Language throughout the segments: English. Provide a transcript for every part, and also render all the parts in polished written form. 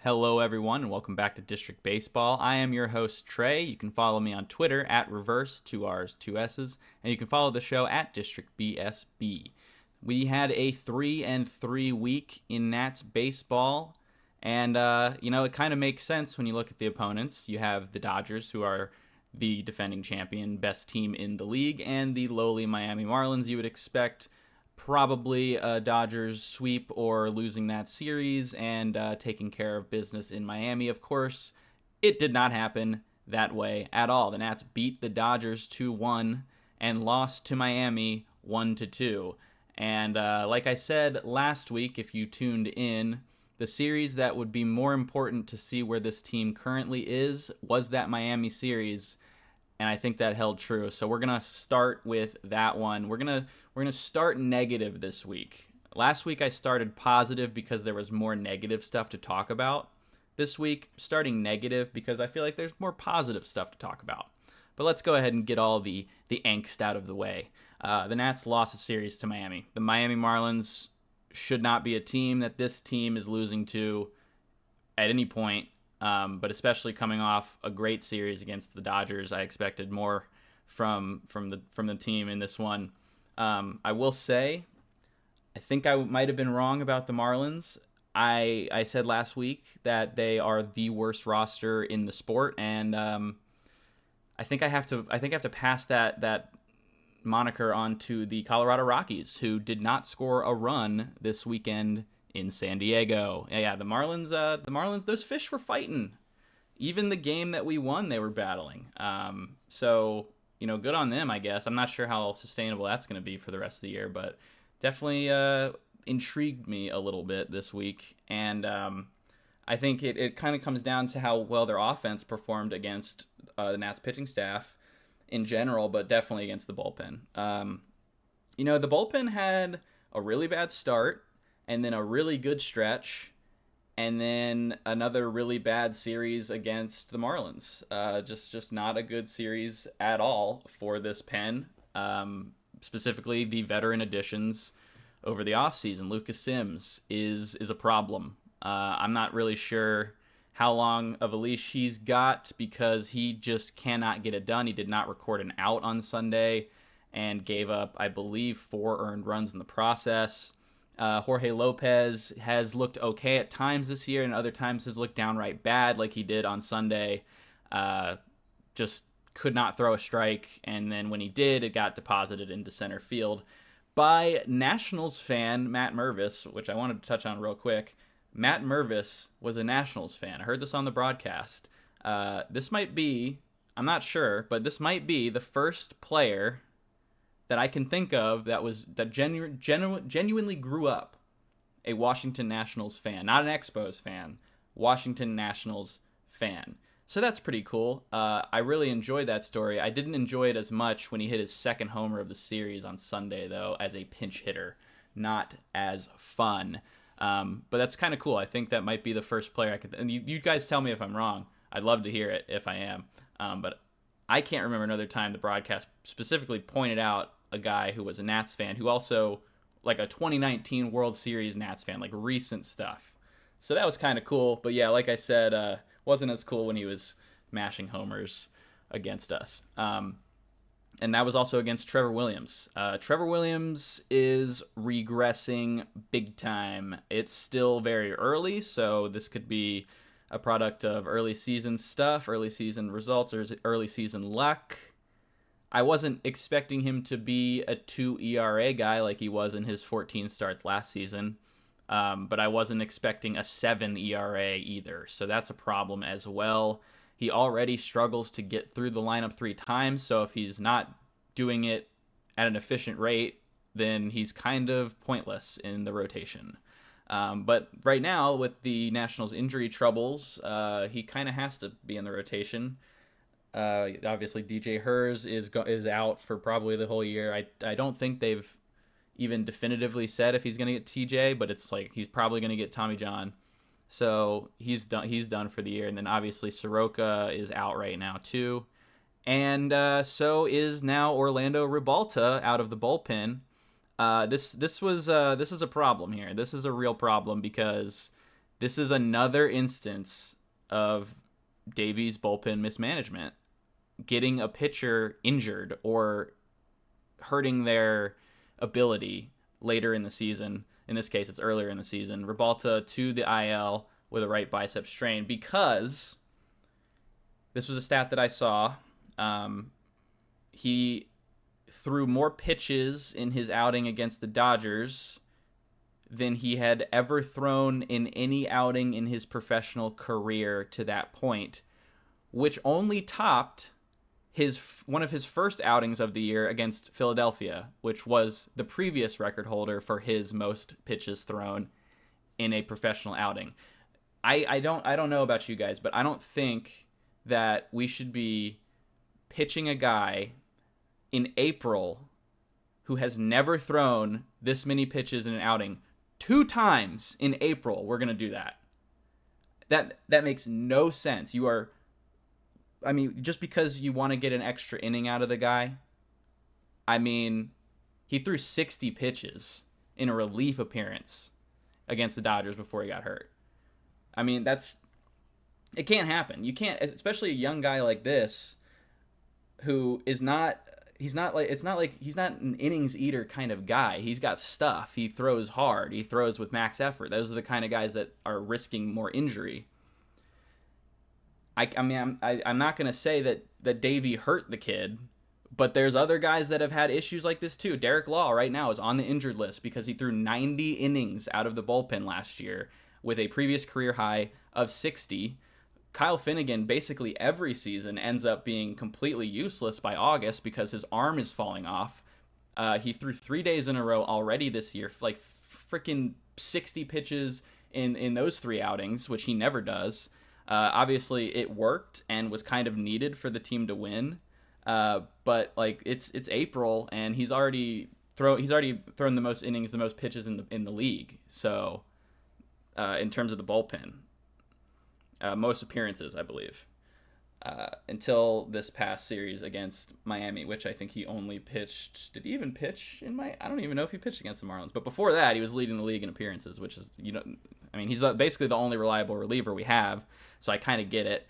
Hello, everyone, and welcome back to District Baseball. I am your host, Trey. You can follow me on Twitter at Reverse, 2R's, 2S's, and you can follow the show at District BSB. We had a 3-3 week in Nats baseball, and, it kind of makes sense when you look at the opponents. You have the Dodgers, who are the defending champion, best team in the league, and the lowly Miami Marlins. You would expect probably a Dodgers sweep or losing that series and taking care of business in Miami. Of course, it did not happen that way at all. The Nats beat the Dodgers 2-1 and lost to Miami 1-2. And like I said last week, if you tuned in, the series that would be more important to see where this team currently is was that Miami series. And I think that held true. So we're going to start with that one. We're going to start negative this week. Last week I started positive because there was more negative stuff to talk about. This week, starting negative because I feel like there's more positive stuff to talk about. But let's go ahead and get all the angst out of the way. The Nats lost a series to Miami. The Miami Marlins should not be a team that this team is losing to at any point. But especially coming off a great series against the Dodgers, I expected more from the team in this one. I will say, I think I might have been wrong about the Marlins. I said last week that they are the worst roster in the sport, and I think I have to pass that moniker on to the Colorado Rockies, who did not score a run this weekend in San Diego. Yeah, the Marlins, those fish were fighting. Even the game that we won, they were battling. So, good on them, I guess. I'm not sure how sustainable that's going to be for the rest of the year, but definitely intrigued me a little bit this week. And I think it kind of comes down to how well their offense performed against the Nats pitching staff in general, but definitely against the bullpen. The bullpen had a really bad start, and then a really good stretch, and then another really bad series against the Marlins. Just not a good series at all for this pen. Specifically, the veteran additions over the offseason. Lucas Sims is a problem. I'm not really sure how long of a leash he's got because he just cannot get it done. He did not record an out on Sunday and gave up, I believe, 4 earned runs in the process. Jorge Lopez has looked okay at times this year, and other times has looked downright bad, like he did on Sunday. Just could not throw a strike, and then when he did, it got deposited into center field by Nationals fan Matt Mervis, which I wanted to touch on real quick. Matt Mervis was a Nationals fan. I heard this on the broadcast. This might be, I'm not sure, but this might be the first player that I can think of that genuinely grew up a Washington Nationals fan, not an Expos fan, Washington Nationals fan. So that's pretty cool. I really enjoyed that story. I didn't enjoy it as much when he hit his second homer of the series on Sunday, though, as a pinch hitter. Not as fun. But that's kind of cool. I think that might be the first player I could. And you guys tell me if I'm wrong. I'd love to hear it if I am. But I can't remember another time the broadcast specifically pointed out a guy who was a Nats fan who also, like a 2019 World Series Nats fan, like recent stuff. So that was kind of cool. But yeah, like I said, wasn't as cool when he was mashing homers against us. And that was also against Trevor Williams. Trevor Williams is regressing big time. It's still very early, so this could be a product of early season stuff, early season results, or early season luck. I wasn't expecting him to be a 2 ERA guy like he was in his 14 starts last season, but I wasn't expecting a 7 ERA either, so that's a problem as well. He already struggles to get through the lineup 3 times, so if he's not doing it at an efficient rate, then he's kind of pointless in the rotation. But right now, with the Nationals' injury troubles, he kind of has to be in the rotation. Obviously, DJ Hers is out for probably the whole year. I don't think they've even definitively said if he's going to get TJ, but it's like he's probably going to get Tommy John. So he's done for the year. And then obviously Soroka is out right now too. And so is now Orlando Ribalta out of the bullpen. This is a problem here. This is a real problem because This is another instance of Davies' bullpen mismanagement, getting a pitcher injured or hurting their ability later in the season. In this case, it's earlier in the season. Ribalta to the IL with a right bicep strain, because this was a stat that I saw. He threw more pitches in his outing against the Dodgers than he had ever thrown in any outing in his professional career to that point, which only topped one of his first outings of the year against Philadelphia, which was the previous record holder for his most pitches thrown in a professional outing. I don't know about you guys, but I don't think that we should be pitching a guy in April who has never thrown this many pitches in an outing 2 times in April. We're going to do that. That makes no sense. Just because you want to get an extra inning out of the guy, he threw 60 pitches in a relief appearance against the Dodgers before he got hurt. It can't happen. You can't, especially a young guy like this who is not, he's not an innings eater kind of guy. He's got stuff. He throws hard. He throws with max effort. Those are the kind of guys that are risking more injury. I'm not going to say that Davey hurt the kid, but there's other guys that have had issues like this too. Derek Law right now is on the injured list because he threw 90 innings out of the bullpen last year with a previous career high of 60. Kyle Finnegan basically every season ends up being completely useless by August because his arm is falling off. He threw 3 days in a row already this year, like freaking 60 pitches in those 3 outings, which he never does. Obviously, it worked and was kind of needed for the team to win. But like it's April and he's already thrown the most innings, the most pitches in the league. So in terms of the bullpen, most appearances, I believe, until this past series against Miami, which I think he only pitched. Did he even pitch in I don't even know if he pitched against the Marlins. But before that, he was leading the league in appearances, which is he's basically the only reliable reliever we have. So I kind of get it,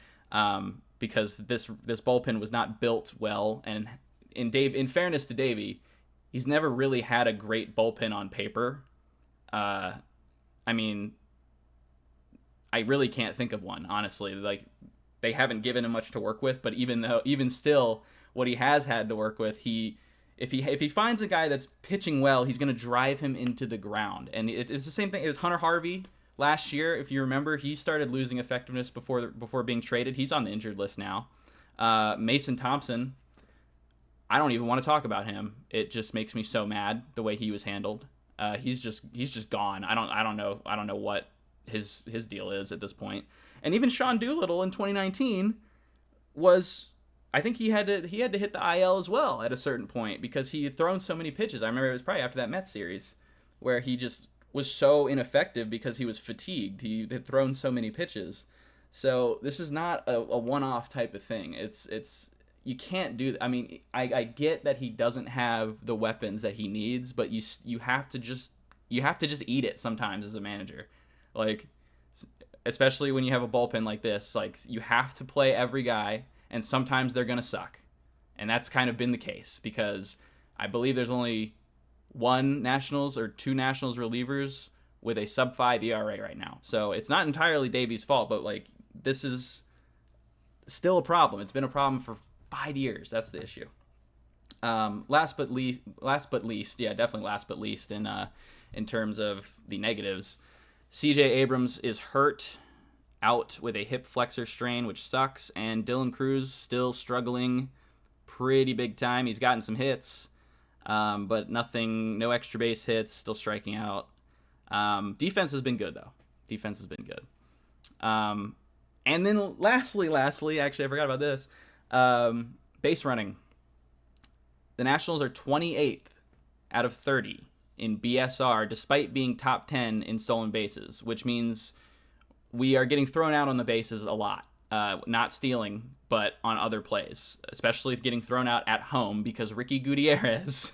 because this bullpen was not built well, and in fairness to Davey, he's never really had a great bullpen on paper. I really can't think of one, honestly. Like, they haven't given him much to work with, but even still, what he has had to work with, if he finds a guy that's pitching well, he's going to drive him into the ground. And it's the same thing. It was Hunter Harvey last year. If you remember, he started losing effectiveness before being traded. He's on the injured list now. Mason Thompson, I don't even want to talk about him. It just makes me so mad the way he was handled. He's just gone. I don't know what his deal is at this point. And even Sean Doolittle in 2019 I think he had to hit the IL as well at a certain point because he had thrown so many pitches. I remember it was probably after that Mets series where he just was so ineffective because he was fatigued. He had thrown so many pitches. So this is not a one-off type of thing. It's you can't do. I get that he doesn't have the weapons that he needs, but you have to just eat it sometimes as a manager. Like, especially when you have a bullpen like this, like, you have to play every guy, and sometimes they're going to suck. And that's kind of been the case because I believe there's only 1 Nationals or 2 Nationals relievers with a sub-5 ERA right now. So it's not entirely Davey's fault, but like, this is still a problem. It's been a problem for 5 years. That's the issue. Last but least, in terms of the negatives, CJ Abrams is hurt, out with a hip flexor strain, which sucks, and Dylan Cruz still struggling pretty big time. He's gotten some hits, but no extra base hits, still striking out. Defense has been good, though. And then lastly, actually, I forgot about this. Base running. The Nationals are 28th out of 30 in BSR, despite being top 10 in stolen bases, which means we are getting thrown out on the bases a lot. Not stealing, but on other plays, especially getting thrown out at home because Ricky Gutierrez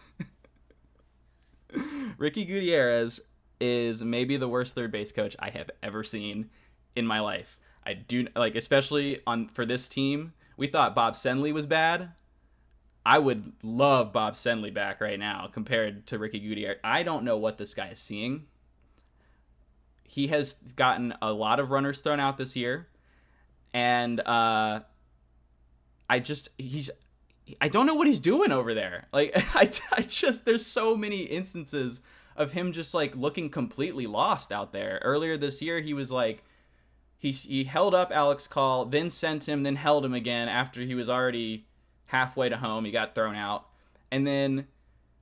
is maybe the worst third base coach I have ever seen in my life. I do like, especially for this team. We thought Bob Senley was bad. I would love Bob Senley back right now compared to Ricky Gutierrez. I don't know what this guy is seeing. He has gotten a lot of runners thrown out this year, and I don't know what he's doing over there. Like, there's so many instances of him just like looking completely lost out there. Earlier this year, he was like, he held up Alex Call, then sent him, then held him again after he was already halfway to home. He got thrown out. And then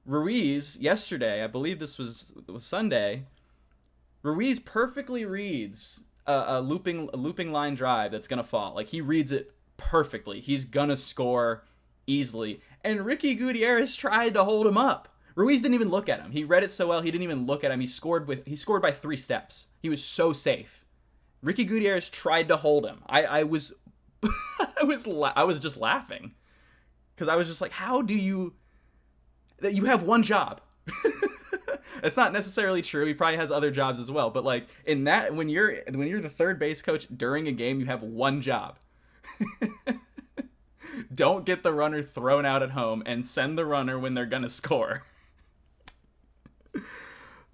Ruiz yesterday, I believe this was Sunday, Ruiz perfectly reads a looping line drive that's going to fall. Like, he reads it perfectly. He's going to score easily. And Ricky Gutierrez tried to hold him up. Ruiz didn't even look at him. He read it so well, he didn't even look at him. He scored by 3 steps. He was so safe. Ricky Gutierrez tried to hold him. I was I was just laughing. Because I was just like, how do you have one job? It's not necessarily true. He probably has other jobs as well. But like, in that, when you're the third base coach during a game, you have one job. Don't get the runner thrown out at home and send the runner when they're gonna score.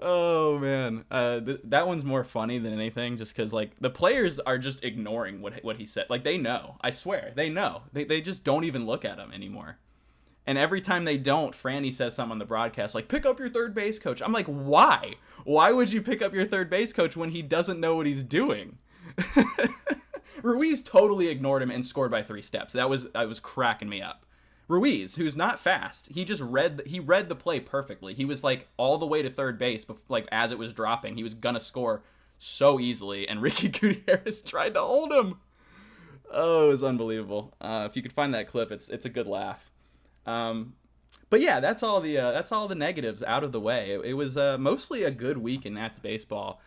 Oh man, that one's more funny than anything, just because like the players are just ignoring what he said. Like, they know, I swear, they know. They just don't even look at him anymore. And every time they don't, Franny says something on the broadcast like, "Pick up your third base coach." I'm like, why? Why would you pick up your third base coach when he doesn't know what he's doing? Ruiz totally ignored him and scored by 3 steps. That was cracking me up. Ruiz, who's not fast, he read the play perfectly. He was like all the way to third base, like as it was dropping. He was gonna score so easily, and Ricky Gutierrez tried to hold him. Oh, it was unbelievable. If you could find that clip, it's a good laugh. But yeah, that's all the negatives out of the way. It was mostly a good week in Nats baseball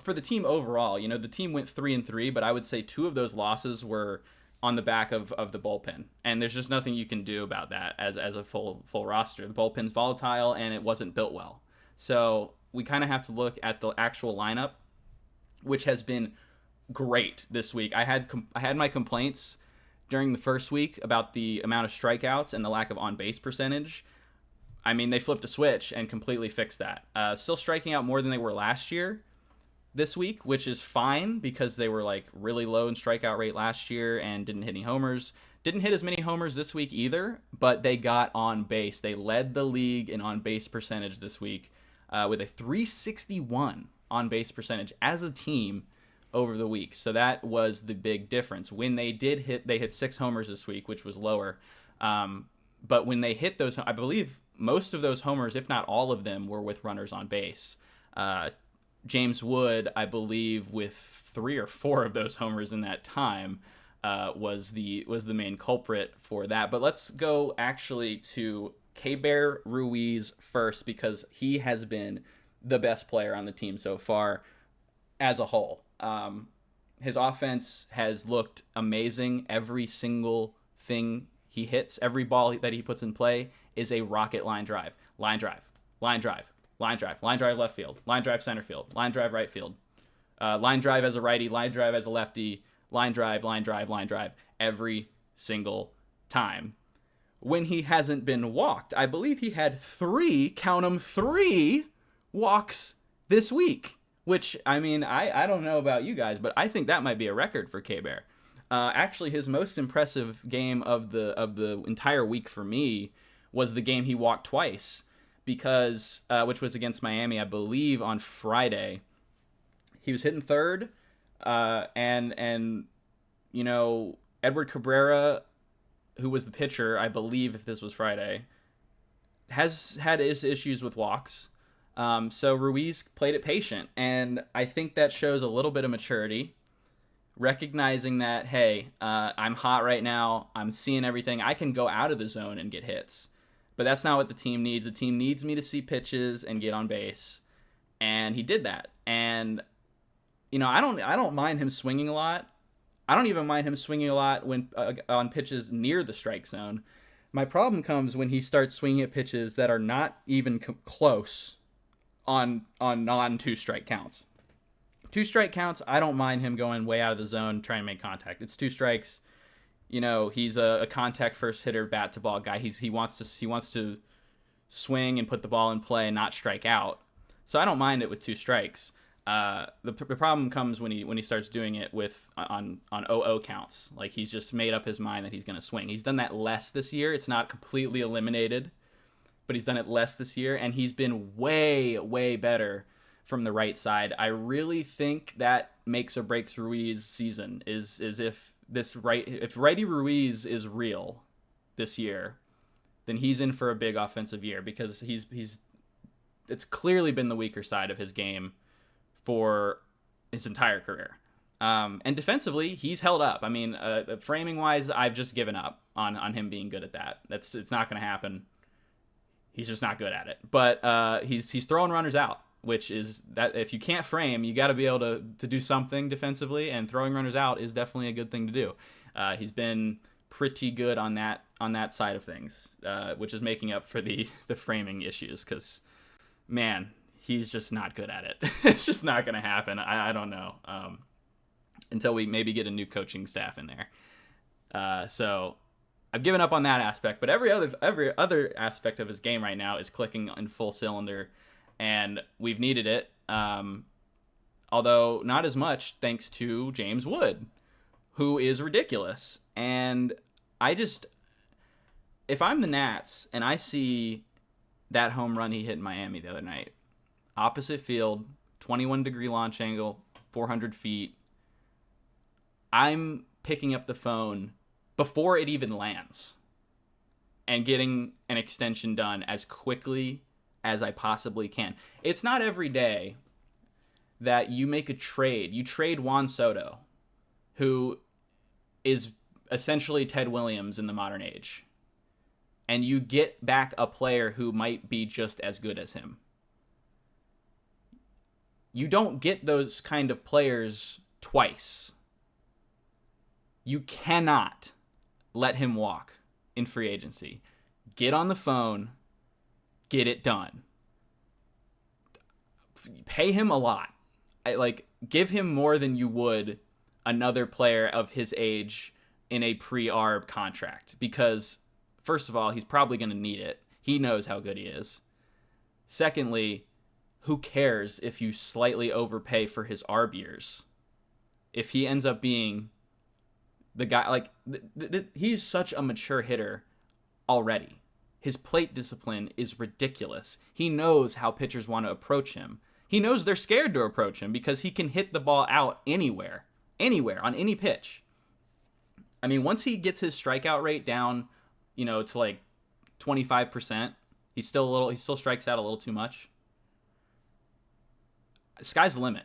for the team overall. You know, the team went 3-3, but I would say 2 of those losses were on the back of the bullpen, and there's just nothing you can do about that as a full roster. The bullpen's volatile, and it wasn't built well. So we kind of have to look at the actual lineup, which has been great this week. I had my complaints during the first week about the amount of strikeouts and the lack of on-base percentage. I mean, they flipped a switch and completely fixed that. Still striking out more than they were last year this week, which is fine because they were like really low in strikeout rate last year and didn't hit any homers. Didn't hit as many homers this week either, but they got on base. They led the league in on-base percentage this week with a 361 on-base percentage as a team over the week. So that was the big difference. When they hit 6 homers this week, which was lower. But when they hit those, I believe most of those homers, if not all of them, were with runners on base. James Wood, I believe, with 3 or 4 of those homers in that time, was the main culprit for that. But let's go actually to Keibert Ruiz first, because he has been the best player on the team so far as a whole. His offense has looked amazing. Every single thing he hits, every ball that he puts in play is a rocket line drive. Line drive. Line drive. Line drive. Line drive left field. Line drive center field. Line drive right field. Line drive as a righty. Line drive as a lefty. Line drive, line drive, line drive. Every single time. When he hasn't been walked, I believe he had 3, count them, 3 walks this week. Which, I mean, I don't know about you guys, but I think that might be a record for Keibert. Actually, his most impressive game of the entire week for me was the game he walked twice. Because which was against Miami, I believe, on Friday. He was hitting third, and you know, Edward Cabrera, who was the pitcher, I believe, if this was Friday, has had his issues with walks. So Ruiz played it patient, and I think that shows a little bit of maturity, recognizing that, hey, I'm hot right now, I'm seeing everything, I can go out of the zone and get hits. But that's not what the team needs. The team needs me to see pitches and get on base. And he did that. And, you know, I don't mind him swinging a lot. I don't even mind him swinging a lot when on pitches near the strike zone. My problem comes when he starts swinging at pitches that are not even close on non 2-strike counts. 2-strike counts, I don't mind him going way out of the zone trying to make contact. It's 2 strikes. He's a contact first hitter, bat to ball guy. He wants to swing and put the ball in play and not strike out. So I don't mind it with 2 strikes. The problem comes when he starts doing it on 0-0 counts. Like, he's just made up his mind that he's going to swing. He's done that less this year. It's not completely eliminated, but he's done it less this year, and he's been way, way better from the right side. I really think that makes or breaks Ruiz's season is if righty Ruiz is real this year, then he's in for a big offensive year, because it's clearly been the weaker side of his game for his entire career. And defensively, he's held up. I mean, framing wise, I've just given up on him being good at that. It's not going to happen. He's just not good at it. But he's throwing runners out, which is that if you can't frame, you got to be able to do something defensively, and throwing runners out is definitely a good thing to do. He's been pretty good on that side of things, which is making up for the framing issues, because, man, he's just not good at it. It's just not going to happen. I don't know, until we maybe get a new coaching staff in there. So I've given up on that aspect, but every other aspect of his game right now is clicking in full cylinder, and we've needed it. Although not as much thanks to James Wood, who is ridiculous. And if I'm the Nats and I see that home run he hit in Miami the other night, opposite field, 21-degree launch angle, 400 feet, I'm picking up the phone before it even lands and getting an extension done as quickly as I possibly can. It's not every day that you make a trade. You trade Juan Soto, who is essentially Ted Williams in the modern age, and you get back a player who might be just as good as him. You don't get those kind of players twice. You cannot let him walk in free agency. Get on the phone, get it done. Pay him a lot. Give him more than you would another player of his age in a pre-ARB contract, because first of all, he's probably going to need it. He knows how good he is. Secondly, who cares if you slightly overpay for his ARB years? If he ends up being the guy, he's such a mature hitter already. His plate discipline is ridiculous. He knows how pitchers want to approach him. He knows they're scared to approach him because he can hit the ball out anywhere, on any pitch. I mean, once he gets his strikeout rate down, to like 25%, he still strikes out a little too much. Sky's the limit.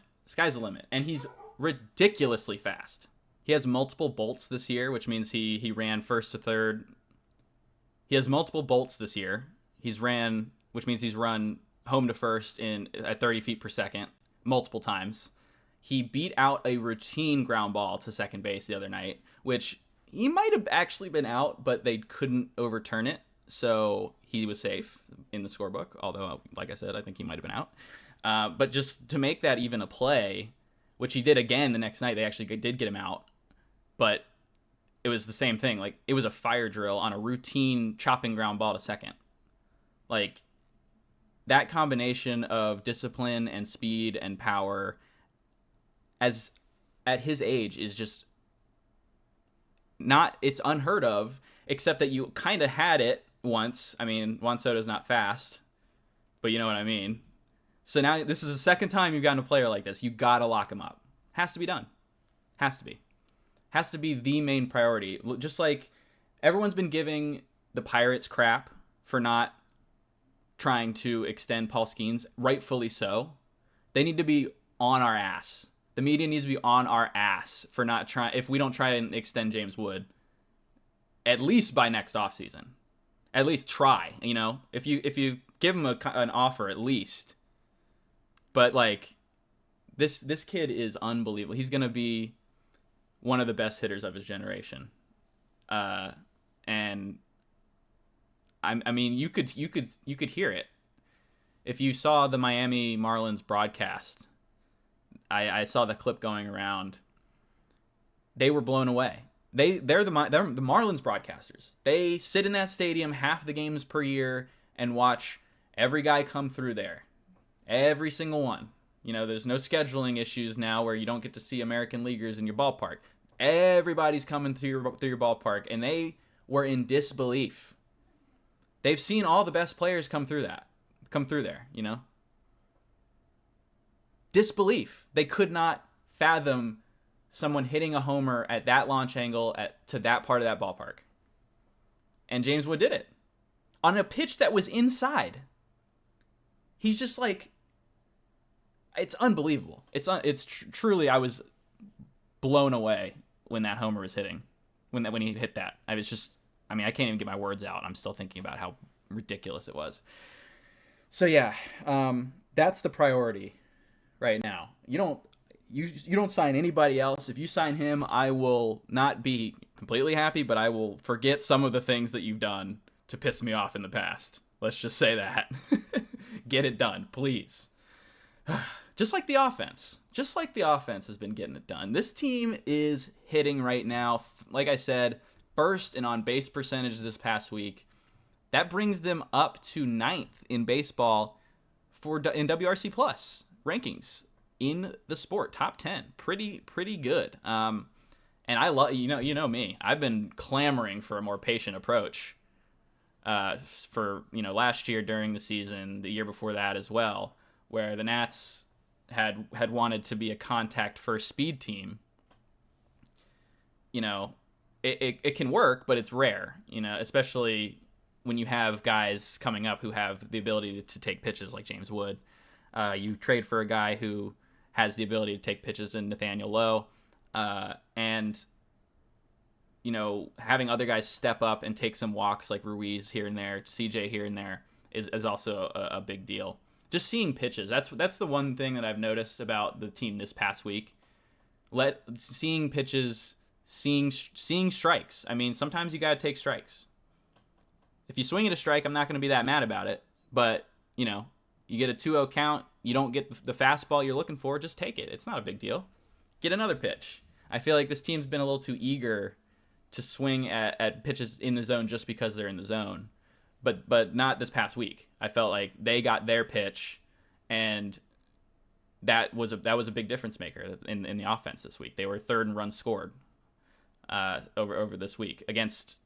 And he's ridiculously fast. He has multiple bolts this year, which means he ran first to third. He has multiple bolts this year. Which means he's run home to first at 30 feet per second multiple times. He beat out a routine ground ball to second base the other night, which he might have actually been out, but they couldn't overturn it, so he was safe in the scorebook, although, like I said, I think he might have been out. But just to make that even a play, which he did again the next night, they actually did get him out, but it was the same thing. It was a fire drill on a routine chopping ground ball to second. That combination of discipline and speed and power at his age is just it's unheard of, except that you kind of had it once. I mean, Juan Soto's not fast, but you know what I mean. So now this is the second time you've gotten a player like this. You got to lock him up. Has to be done. Has to be the main priority. Just like everyone's been giving the Pirates crap for not trying to extend Paul Skeens, rightfully so. They need to be on our ass. The media needs to be on our ass for not trying. If we don't try and extend James Wood, at least by next offseason, at least try. If you give him an offer, at least. But this kid is unbelievable. He's gonna be one of the best hitters of his generation, and I mean, you could hear it. if you saw the Miami Marlins broadcast, I saw the clip going around. They were blown away. They're the Marlins broadcasters. They sit in that stadium half the games per year and watch every guy come through there, every single one. There's no scheduling issues now where you don't get to see American leaguers in your ballpark. Everybody's coming through your ballpark, and they were in disbelief. They've seen all the best players come through there. Disbelief. They could not fathom someone hitting a homer at that launch angle to that part of that ballpark. And James Wood did it on a pitch that was inside. He's just like, it's unbelievable. It's truly, I was blown away when that homer was hitting, when he hit that. I can't even get my words out. I'm still thinking about how ridiculous it was. So yeah, that's the priority right now. You don't sign anybody else. If you sign him, I will not be completely happy, but I will forget some of the things that you've done to piss me off in the past. Let's just say that. Get it done, please. Just like the offense. Just like the offense has been getting it done. This team is hitting right now, like I said, first in on-base percentage this past week. That brings them up to 9th in baseball in WRC Plus rankings in the sport, top 10. Pretty good. And I love, you know me. I've been clamoring for a more patient approach for last year during the season, the year before that as well, where the Nats had wanted to be a contact first speed team. It can work, but it's rare, especially when you have guys coming up who have the ability to take pitches like James Wood. You trade for a guy who has the ability to take pitches in Nathaniel Lowe, and having other guys step up and take some walks like Ruiz here and there, CJ here and there is also a big deal. Just seeing pitches, that's the one thing that I've noticed about the team this past week. Seeing pitches, seeing strikes. I mean, sometimes you got to take strikes. If you swing at a strike, I'm not going to be that mad about it. But, you get a 2-0 count, you don't get the fastball you're looking for, just take it. It's not a big deal. Get another pitch. I feel like this team's been a little too eager to swing at pitches in the zone just because they're in the zone. But not this past week. I felt like they got their pitch, and that was a big difference maker in the offense this week. They were third in runs scored over this week against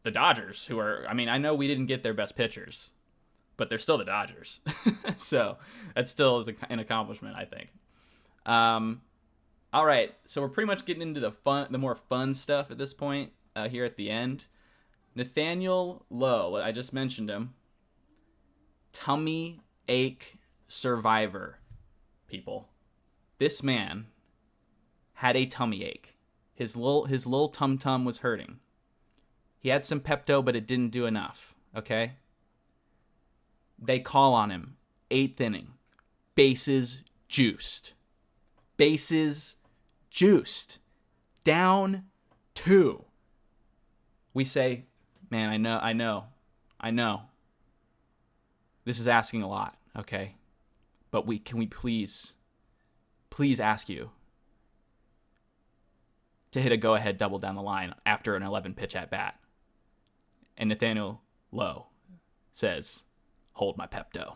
the Dodgers, who are, I know we didn't get their best pitchers, but they're still the Dodgers. So that still is an accomplishment, I think. All right, so we're pretty much getting into the more fun stuff at this point here at the end. Nathaniel Lowe, I just mentioned him. Tummy ache survivor, people. This man had a tummy ache. His little tum-tum was hurting. He had some Pepto, but it didn't do enough, okay? They call on him. 8th inning. Bases juiced. Down 2. We say, man, I know. This is asking a lot, okay? But can we please ask you to hit a go-ahead double down the line after an 11-pitch at-bat? And Nathaniel Lowe says, hold my Pepto.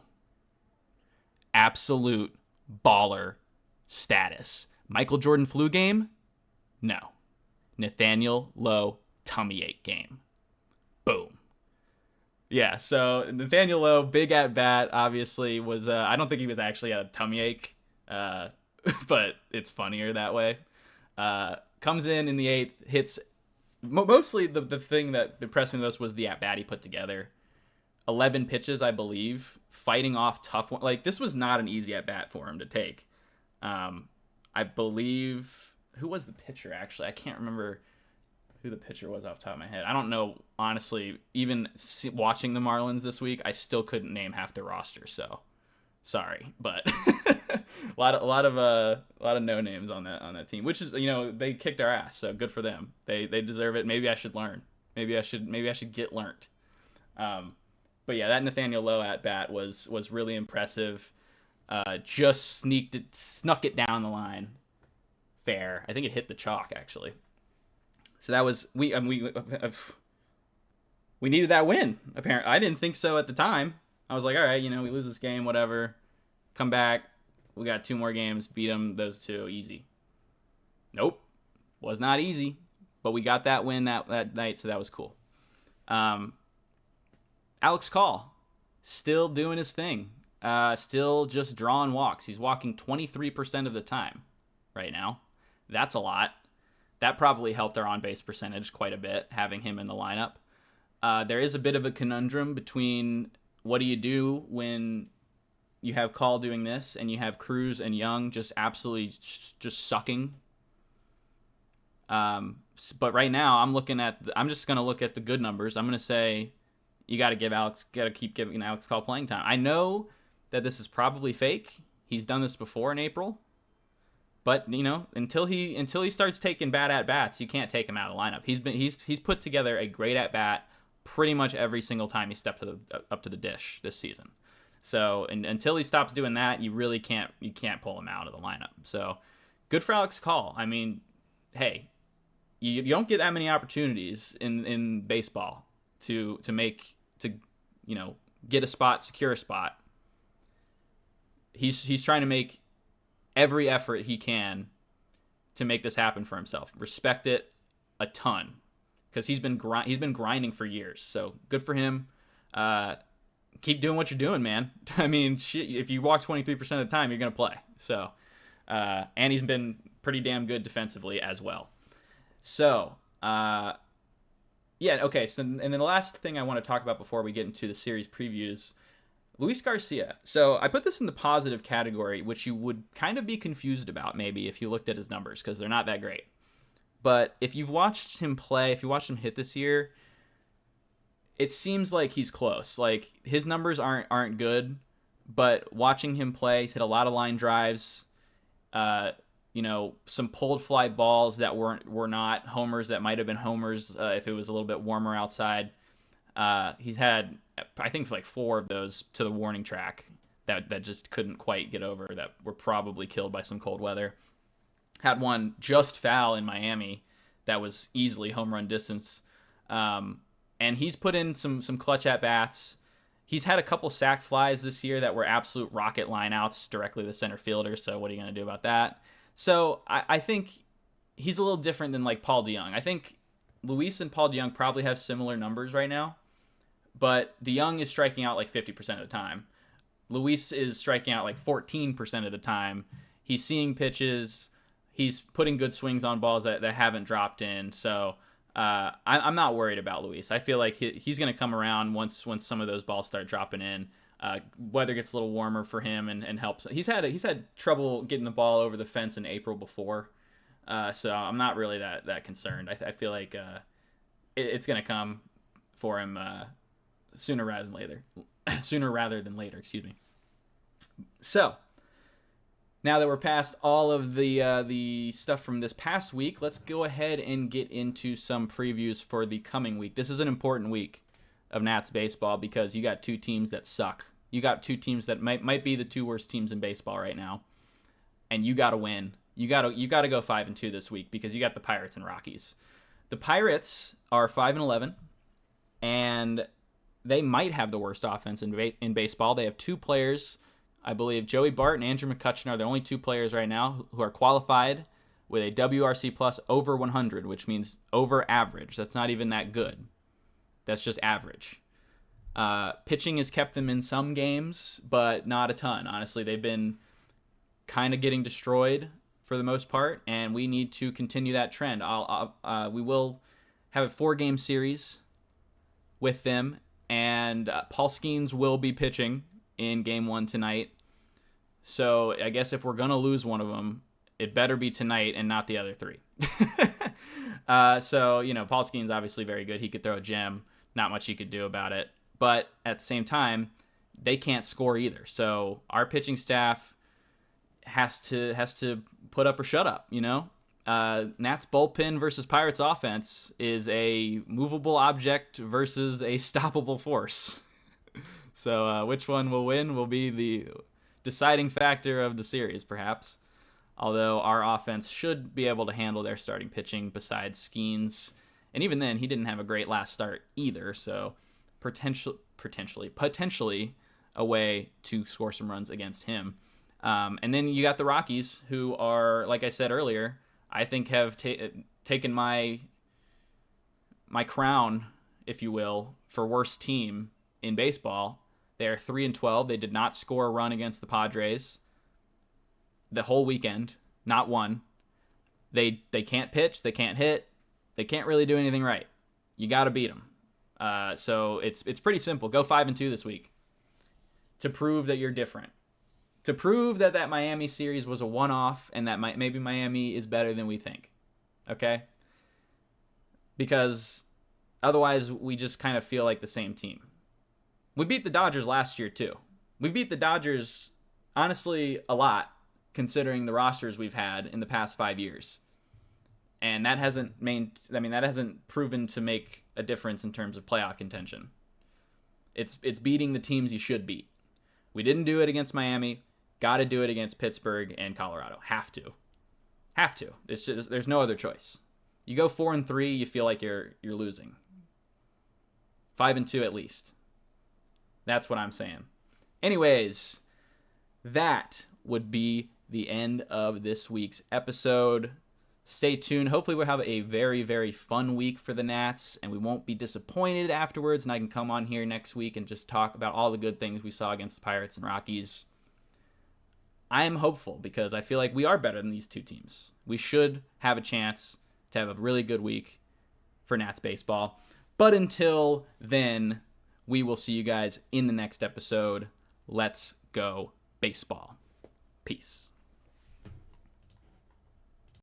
Absolute baller status. Michael Jordan flu game? No. Nathaniel Lowe tummy ache game. Boom. Yeah, so Nathaniel Lowe, big at bat, obviously was. I don't think he was actually a tummy ache, but it's funnier that way. Comes in the 8th, hits. Mostly the thing that impressed me most was the at bat he put together. 11 pitches, I believe, fighting off tough one. Like, this was not an easy at bat for him to take. I believe, who was the pitcher actually? I can't remember who the pitcher was off the top of my head. I don't know, honestly. Even watching the Marlins this week, I still couldn't name half their roster. So, sorry, but a lot of no names on that team. Which is, they kicked our ass, so good for them. They deserve it. Maybe I should learn. Maybe I should get learned. But yeah, that Nathaniel Lowe at bat was really impressive. Just snuck it down the line. Fair. I think it hit the chalk actually. So that was we needed that win. Apparently, I didn't think so at the time. I was like, all right, we lose this game, whatever. Come back. We got 2 more games. Beat them, those 2, easy. Nope, was not easy. But we got that win that night, so that was cool. Alex Call, still doing his thing. Still just drawing walks. He's walking 23% of the time right now. That's a lot. That probably helped our on-base percentage quite a bit, having him in the lineup. There is a bit of a conundrum between what do you do when you have Call doing this and you have Cruz and Young just absolutely just sucking. But right now I'm just going to look at the good numbers. I'm going to say you got to keep giving Alex Call playing time. I know that this is probably fake. He's done this before in April. But, until he starts taking bad at-bats, you can't take him out of the lineup. He's put together a great at-bat pretty much every single time he stepped up to the dish this season. So until he stops doing that, you really can't pull him out of the lineup. So good for Alex Call. I mean, hey, you don't get that many opportunities in baseball to get a spot, secure a spot. He's trying to make every effort he can to make this happen for himself. Respect it a ton because he's been grinding for years. So good for him. Keep doing what you're doing, man. I mean, shit, if you walk 23% of the time, you're gonna play. So, and he's been pretty damn good defensively as well. So, yeah, okay. So, and then the last thing I want to talk about before we get into the series previews. Luis Garcia. So I put this in the positive category, which you would kind of be confused about maybe if you looked at his numbers because they're not that great. But if you've watched him play, if you watched him hit this year, it seems like he's close. Like his numbers aren't good, but watching him play, he's hit a lot of line drives. Some pulled fly balls that were not homers that might have been homers if it was a little bit warmer outside. He's had, I think, like 4 of those to the warning track that just couldn't quite get over, that were probably killed by some cold weather. Had one just foul in Miami that was easily home run distance. And he's put in some clutch at-bats. He's had a couple sac flies this year that were absolute rocket lineouts directly to the center fielder, so what are you going to do about that? So I think he's a little different than like Paul DeJong. I think Luis and Paul DeJong probably have similar numbers right now. But DeJong is striking out like 50% of the time. Luis is striking out like 14% of the time. He's seeing pitches. He's putting good swings on balls that haven't dropped in. So I'm not worried about Luis. I feel like he's going to come around once some of those balls start dropping in. Weather gets a little warmer for him and helps. He's had trouble getting the ball over the fence in April before. So I'm not really that concerned. I feel like it's going to come for him sooner rather than later, excuse me. So, now that we're past all of the stuff from this past week, let's go ahead and get into some previews for the coming week. This is an important week of Nats baseball because you got 2 teams that suck. You got 2 teams that might be the 2 worst teams in baseball right now, and you got to win. You got to go 5-2 this week because you got the Pirates and Rockies. The Pirates are 5-11, and they might have the worst offense in baseball. They have 2 players, I believe Joey Bart and Andrew McCutchen are the only 2 players right now who are qualified with a WRC plus over 100, which means over average. That's not even that good. That's just average. Pitching has kept them in some games, but not a ton. Honestly, they've been kind of getting destroyed for the most part, and we need to continue that trend. We will have a 4-game series with them, and Paul Skeens will be pitching in Game 1 tonight. So I guess if we're going to lose one of them, it better be tonight and not the other 3. So, Paul Skeens obviously very good. He could throw a gem. Not much he could do about it. But at the same time, they can't score either. So our pitching staff has to put up or shut up, Nats bullpen versus Pirates offense is a movable object versus a stoppable force. So which one will win will be the deciding factor of the series, perhaps. Although our offense should be able to handle their starting pitching besides Skeens. And even then, he didn't have a great last start either. So potentially a way to score some runs against him. And then you got the Rockies, who are, like I said earlier, I think have taken my crown, if you will, for worst team in baseball. They are 3-12. They did not score a run against the Padres the whole weekend, not one. They can't pitch, they can't hit, they can't really do anything right. You got to beat them. So it's pretty simple. Go 5-2 this week to prove that you're different. To prove that Miami series was a one-off and that maybe Miami is better than we think. Okay? Because otherwise we just kind of feel like the same team. We beat the Dodgers last year too. We beat the Dodgers, honestly, a lot, considering the rosters we've had in the past 5 years. And that hasn't proven to make a difference in terms of playoff contention. It's beating the teams you should beat. We didn't do it against Miami. Got to do it against Pittsburgh and Colorado. Have to. There's no other choice. You go 4-3, you feel like you're losing. 5-2 at least. That's what I'm saying. Anyways, that would be the end of this week's episode. Stay tuned. Hopefully we'll have a very, very fun week for the Nats, and we won't be disappointed afterwards, and I can come on here next week and just talk about all the good things we saw against the Pirates and Rockies. I am hopeful because I feel like we are better than these two teams. We should have a chance to have a really good week for Nats baseball. But until then, we will see you guys in the next episode. Let's go baseball. Peace.